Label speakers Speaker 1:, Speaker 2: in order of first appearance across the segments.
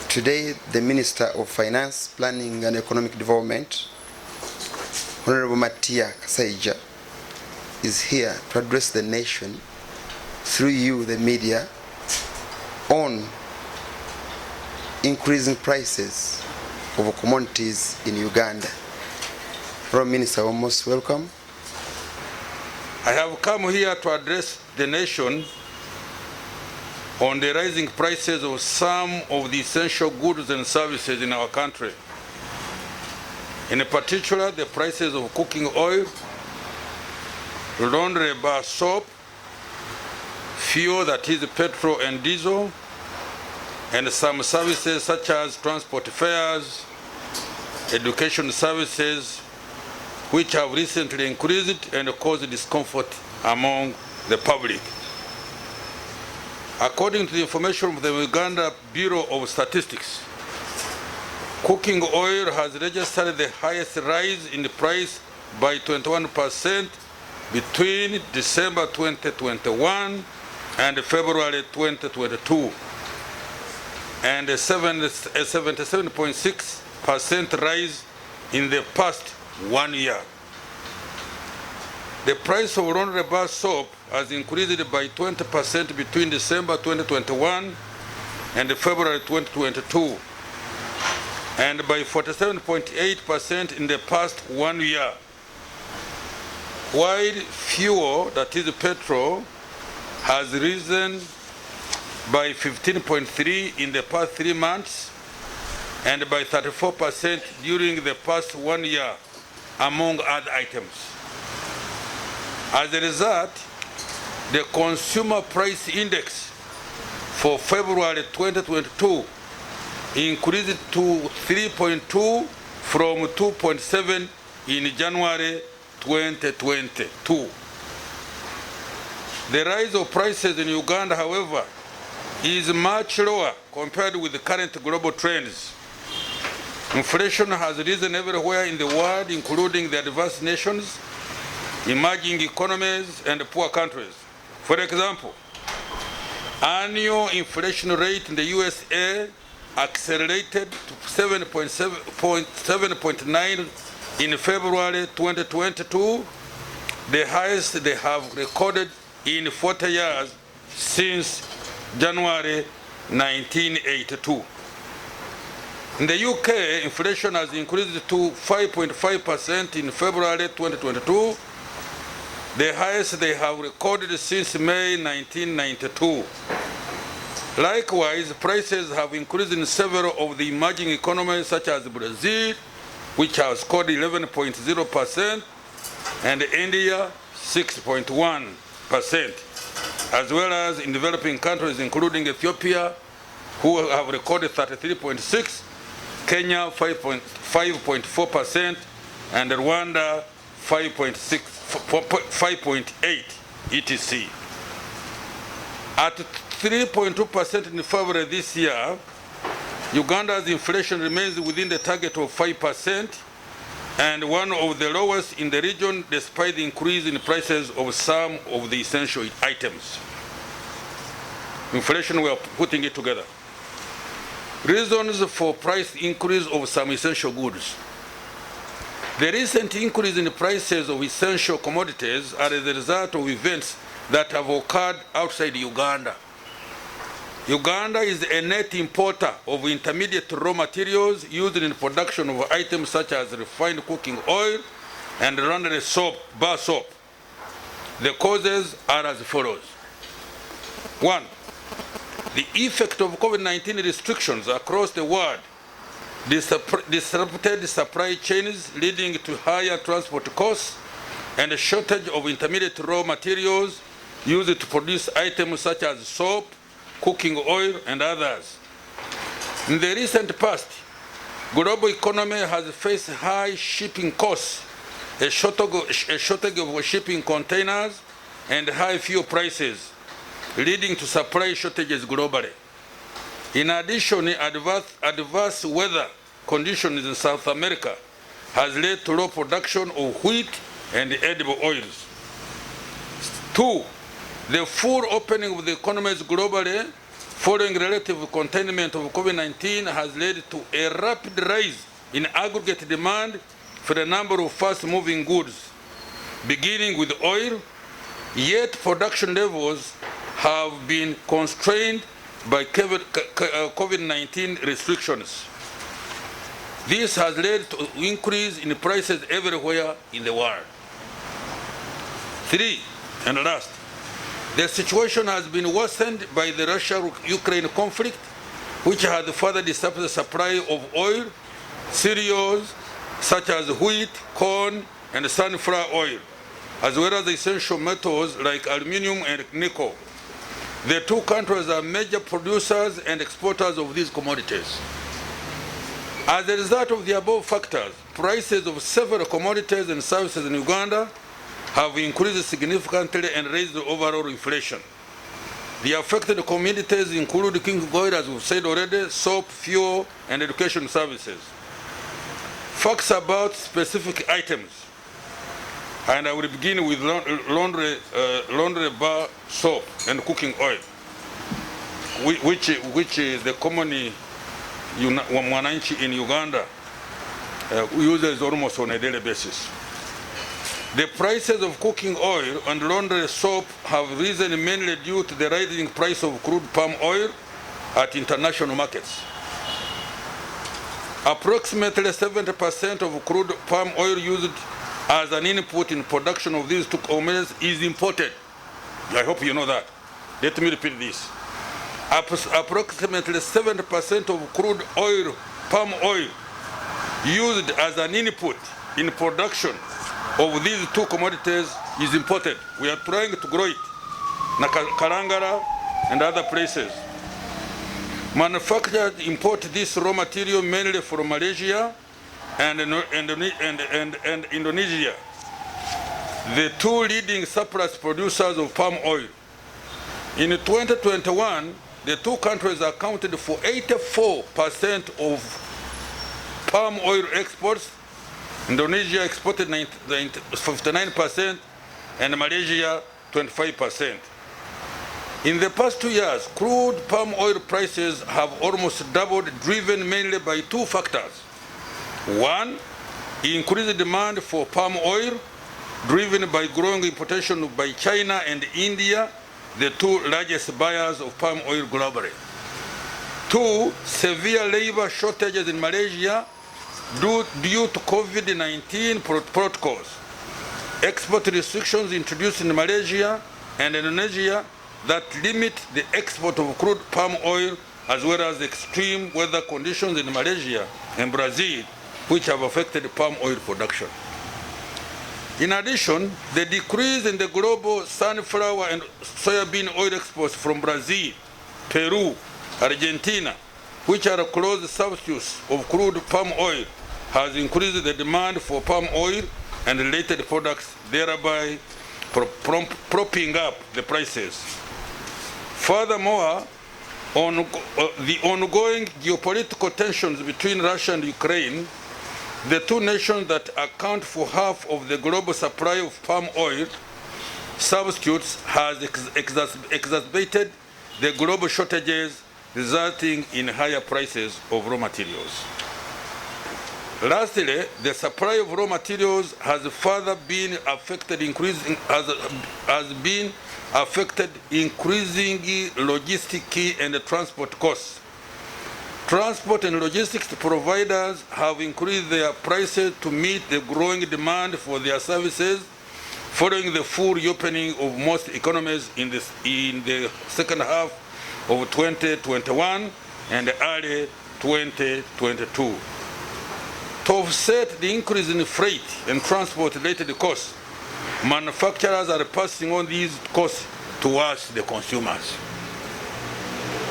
Speaker 1: Today, the Minister of Finance, Planning and Economic Development, Honorable Matia Kasaija, is here to address the nation through you, the media, on increasing prices of commodities in Uganda. Honorable Minister, you're most welcome.
Speaker 2: I have come here to address the nation on the rising prices of some of the essential goods and services in our country. In particular, the prices of cooking oil, laundry bar soap, fuel, that is petrol and diesel, and some services such as transport fares, education services, which have recently increased and caused discomfort among the public. According to the information from the Uganda Bureau of Statistics, cooking oil has registered the highest rise in the price by 21% between December 2021 and February 2022, and a 77.6% rise in the past 1 year. The price of laundry bar soap has increased by 20% between December 2021 and February 2022, and by 47.8% in the past 1 year. While fuel, that is petrol, has risen by 15.3% in the past 3 months and by 34% during the past 1 year, among other items. As a result, the Consumer Price Index for February 2022 increased to 3.2 from 2.7 in January 2022. The rise of prices in Uganda, however, is much lower compared with the current global trends. Inflation has risen everywhere in the world, including the advanced nations, emerging economies, and poor countries. For example, annual inflation rate in the USA accelerated to 7.9 in February 2022, the highest they have recorded in 40 years since January 1982. In the UK, inflation has increased to 5.5% in February 2022, the highest they have recorded since May 1992. Likewise, prices have increased in several of the emerging economies such as Brazil, which has scored 11.0%, and India 6.1%, as well as in developing countries including Ethiopia, who have recorded 33.6%, Kenya 5.4%, and Rwanda 5.8%, etc. At 3.2% in February this year, Uganda's inflation remains within the target of 5% and one of the lowest in the region, despite the increase in prices of some of the essential items. Inflation, we are putting it together. Reasons for price increase of some essential goods. The recent increase in the prices of essential commodities are the result of events that have occurred outside Uganda. Uganda is a net importer of intermediate raw materials used in the production of items such as refined cooking oil and laundry soap, bar soap. The causes are as follows. 1. The effect of COVID-19 restrictions across the world disrupted supply chains, leading to higher transport costs and a shortage of intermediate raw materials used to produce items such as soap, cooking oil, and others. In the recent past, global economy has faced high shipping costs, a shortage of shipping containers, and high fuel prices, leading to supply shortages globally. In addition, adverse weather conditions in South America has led to low production of wheat and edible oils. 2. The full opening of the economies globally following relative containment of COVID-19 has led to a rapid rise in aggregate demand for a number of fast-moving goods, beginning with oil, yet production levels have been constrained by COVID-19 restrictions. This has led to an increase in prices everywhere in the world. 3, and last, the situation has been worsened by the Russia-Ukraine conflict, which has further disrupted the supply of oil, cereals such as wheat, corn, and sunflower oil, as well as essential metals like aluminum and nickel. The two countries are major producers and exporters of these commodities. As a result of the above factors, prices of several commodities and services in Uganda have increased significantly and raised the overall inflation. The affected commodities include cooking oil, as we've said already, soap, fuel, and education services. Facts about specific items. And I will begin with laundry bar soap and cooking oil, which is the common mwananchi in Uganda uses almost on a daily basis. The prices of cooking oil and laundry soap have risen mainly due to the rising price of crude palm oil at international markets. Approximately 70% of crude palm oil used as an input in production of these two commodities is imported. I hope you know that. Let me repeat this. Approximately 70% of crude oil, palm oil, used as an input in production of these two commodities is imported. We are trying to grow it in Kalangala and other places. Manufacturers import this raw material mainly from Malaysia and Indonesia, the two leading surplus producers of palm oil. In 2021, the two countries accounted for 84% of palm oil exports. Indonesia exported 59% and Malaysia 25%. In the past 2 years, crude palm oil prices have almost doubled, driven mainly by two factors. One, increased demand for palm oil, driven by growing importation by China and India, the two largest buyers of palm oil globally. Two, severe labor shortages in Malaysia due to COVID-19 protocols. Export restrictions introduced in Malaysia and Indonesia that limit the export of crude palm oil, as well as extreme weather conditions in Malaysia and Brazil, which have affected palm oil production. In addition, the decrease in the global sunflower and soybean oil exports from Brazil, Peru, Argentina, which are close substitutes of crude palm oil, has increased the demand for palm oil and related products, thereby propping up the prices. Furthermore, the ongoing geopolitical tensions between Russia and Ukraine, the two nations that account for half of the global supply of palm oil substitutes, has exacerbated the global shortages, resulting in higher prices of raw materials. Lastly, the supply of raw materials has further been affected, increasing logistic and transport costs. Transport and logistics providers have increased their prices to meet the growing demand for their services following the full reopening of most economies in the second half of 2021 and early 2022. To offset the increase in freight and transport-related costs, manufacturers are passing on these costs towards the consumers.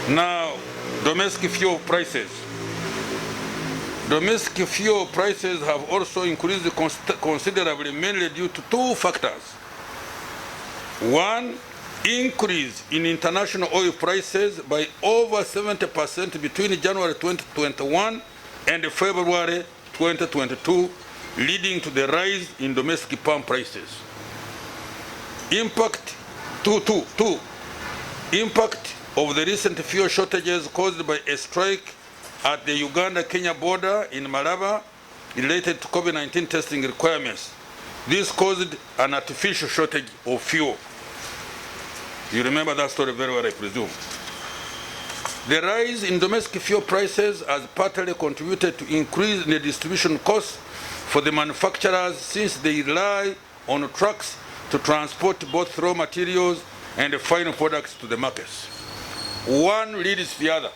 Speaker 2: Now, domestic fuel prices. Domestic fuel prices have also increased considerably, mainly due to two factors. One, increase in international oil prices by over 70% between January 2021 and February 2022, leading to the rise in domestic palm prices. Impact of the recent fuel shortages caused by a strike at the Uganda-Kenya border in Malaba related to COVID-19 testing requirements. This caused an artificial shortage of fuel. You remember that story very well, I presume. The rise in domestic fuel prices has partly contributed to increase in the distribution costs for the manufacturers, since they rely on trucks to transport both raw materials and the final products to the markets. One leads the other.